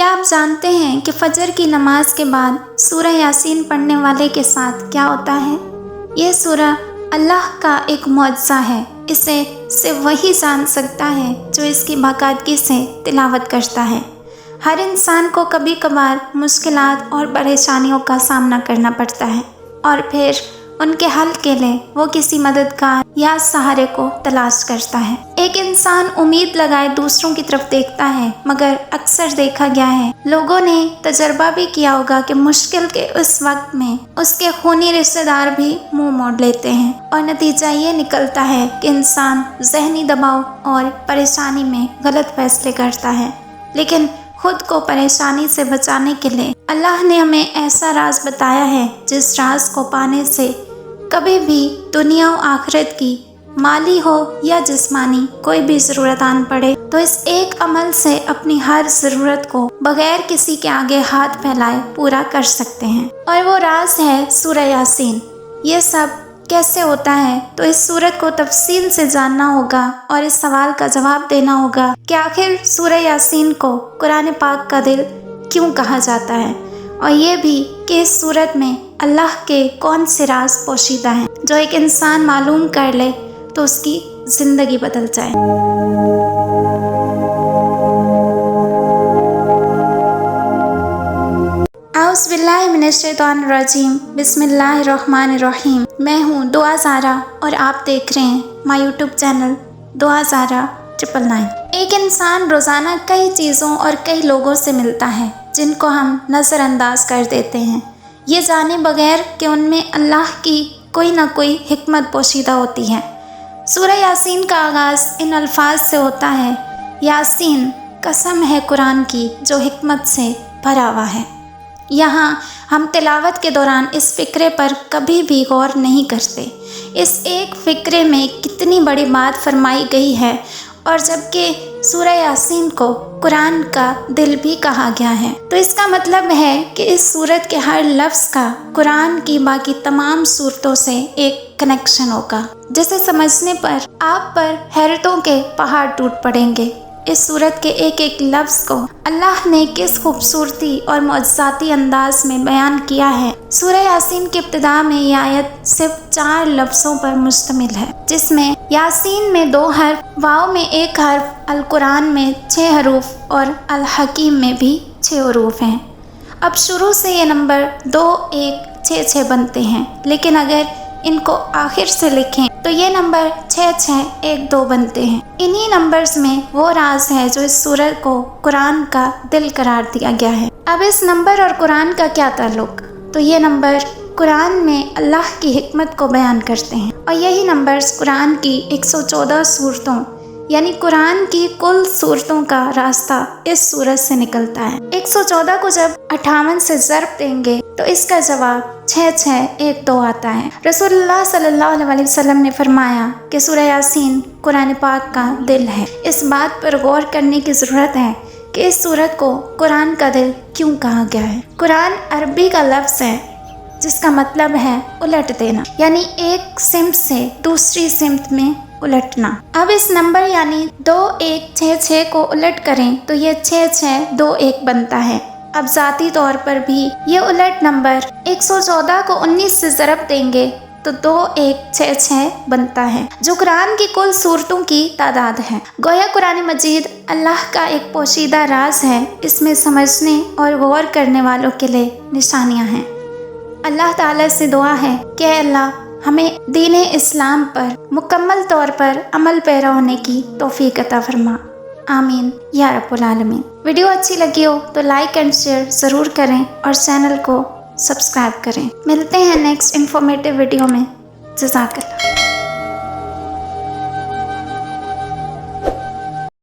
کیا آپ جانتے ہیں کہ فجر کی نماز کے بعد سورہ یاسین پڑھنے والے کے ساتھ کیا ہوتا ہے؟ یہ سورہ اللہ کا ایک معجزہ ہے۔ اسے صرف وہی جان سکتا ہے جو اس کی باقاعدگی سے تلاوت کرتا ہے۔ ہر انسان کو کبھی کبھار مشکلات اور پریشانیوں کا سامنا کرنا پڑتا ہے، اور پھر ان کے حل کے لیے وہ کسی مددگار یا سہارے کو تلاش کرتا ہے۔ ایک انسان امید لگائے دوسروں کی طرف دیکھتا ہے، مگر اکثر دیکھا گیا ہے، لوگوں نے تجربہ بھی کیا ہوگا کہ مشکل کے اس وقت میں اس کے خونی رشتہ دار بھی منہ موڑ لیتے ہیں، اور نتیجہ یہ نکلتا ہے کہ انسان ذہنی دباؤ اور پریشانی میں غلط فیصلے کرتا ہے۔ لیکن خود کو پریشانی سے بچانے کے لیے اللہ نے ہمیں ایسا راز بتایا ہے جس راز کو پانے سے کبھی بھی دنیا و آخرت کی، مالی ہو یا جسمانی، کوئی بھی ضرورت آن پڑے تو اس ایک عمل سے اپنی ہر ضرورت کو بغیر کسی کے آگے ہاتھ پھیلائے پورا کر سکتے ہیں، اور وہ راز ہے سورہ یاسین۔ یہ سب کیسے ہوتا ہے تو اس سورت کو تفصیل سے جاننا ہوگا اور اس سوال کا جواب دینا ہوگا کہ آخر سورہ یاسین کو قرآن پاک کا دل کیوں کہا جاتا ہے، اور یہ بھی کہ اس سورت میں اللہ کے کون سے راز پوشیدہ ہیں جو ایک انسان معلوم کر لے تو اس کی زندگی بدل جائے۔ اعوذ باللہ من الشیطان الرجیم، بسم اللہ الرحمن الرحیم۔ میں ہوں دعا زارا اور آپ دیکھ رہے ہیں مائی یوٹیوب چینل دعا زارا 999۔ ایک انسان روزانہ کئی چیزوں اور کئی لوگوں سے ملتا ہے جن کو ہم نظر انداز کر دیتے ہیں، یہ جانے بغیر کہ ان میں اللہ کی کوئی نہ کوئی حکمت پوشیدہ ہوتی ہے۔ سورہ یاسین کا آغاز ان الفاظ سے ہوتا ہے، یاسین، قسم ہے قرآن کی جو حکمت سے بھرا ہوا ہے۔ یہاں ہم تلاوت کے دوران اس فقرے پر کبھی بھی غور نہیں کرتے، اس ایک فقرے میں کتنی بڑی بات فرمائی گئی ہے، اور جبکہ سورہ یاسین کو قرآن کا دل بھی کہا گیا ہے تو اس کا مطلب ہے کہ اس سورت کے ہر لفظ کا قرآن کی باقی تمام سورتوں سے ایک کنیکشن ہوگا، جسے سمجھنے پر آپ پر حیرتوں کے پہاڑ ٹوٹ پڑیں گے۔ اس سورت کے ایک ایک لفظ کو اللہ نے کس خوبصورتی اور معجزاتی انداز میں بیان کیا ہے۔ سورہ یاسین کی ابتدا میں یہ آیت صرف 4 لفظوں پر مشتمل ہے، جس میں یاسین میں 2 حرف، واو میں 1 حرف، القرآن میں 6 حروف اور الحکیم میں بھی 6 حروف ہیں۔ اب شروع سے یہ نمبر 2 1 6 6 بنتے ہیں، لیکن اگر ان کو آخر سے لکھیں تو یہ نمبر 6 6 1 2 بنتے ہیں۔ انہی نمبرز میں وہ راز ہے جو اس سورت کو قرآن کا دل قرار دیا گیا ہے۔ اب اس نمبر اور قرآن کا کیا تعلق؟ تو یہ نمبر قرآن میں اللہ کی حکمت کو بیان کرتے ہیں، اور یہی نمبرز قرآن کی 114 سورتوں یعنی قرآن کی کل سورتوں کا راستہ اس سورت سے نکلتا ہے۔ 114 کو جب 58 سے ضرب دیں گے تو اس کا جواب 6 6 1 2 آتا ہے۔ رسول اللہ صلی اللہ علیہ وسلم نے فرمایا کہ سورہ یاسین قرآن پاک کا دل ہے۔ اس بات پر غور کرنے کی ضرورت ہے کہ اس سورت کو قرآن کا دل کیوں کہا گیا ہے۔ قرآن عربی کا لفظ ہے جس کا مطلب ہے الٹ دینا، یعنی ایک سمت سے دوسری سمت میں الٹنا۔ اب اس نمبر یعنی 2 1 6 6 کو الٹ کریں تو یہ 6 6 2 1 بنتا ہے۔ اب ذاتی طور پر بھی یہ الٹ نمبر 114 کو 19 سے ضرب دیں گے تو 2 1 6 6 بنتا ہے، جو قرآن کی کل سورتوں کی تعداد ہے۔ گویا قرآن مجید اللہ کا ایک پوشیدہ راز ہے، اس میں سمجھنے اور غور کرنے والوں کے لیے نشانیاں ہیں۔ اللہ تعالیٰ سے دعا ہے کہ اے اللہ ہمیں دین اسلام پر مکمل طور پر عمل پیرا ہونے کی توفیق عطا فرما، آمین یا رب العالمین۔ ویڈیو اچھی لگی ہو تو لائک اینڈ شیئر ضرور کریں اور چینل کو سبسکرائب کریں۔ ملتے ہیں نیکسٹ انفارمیٹیو ویڈیو میں۔ جزاک اللہ۔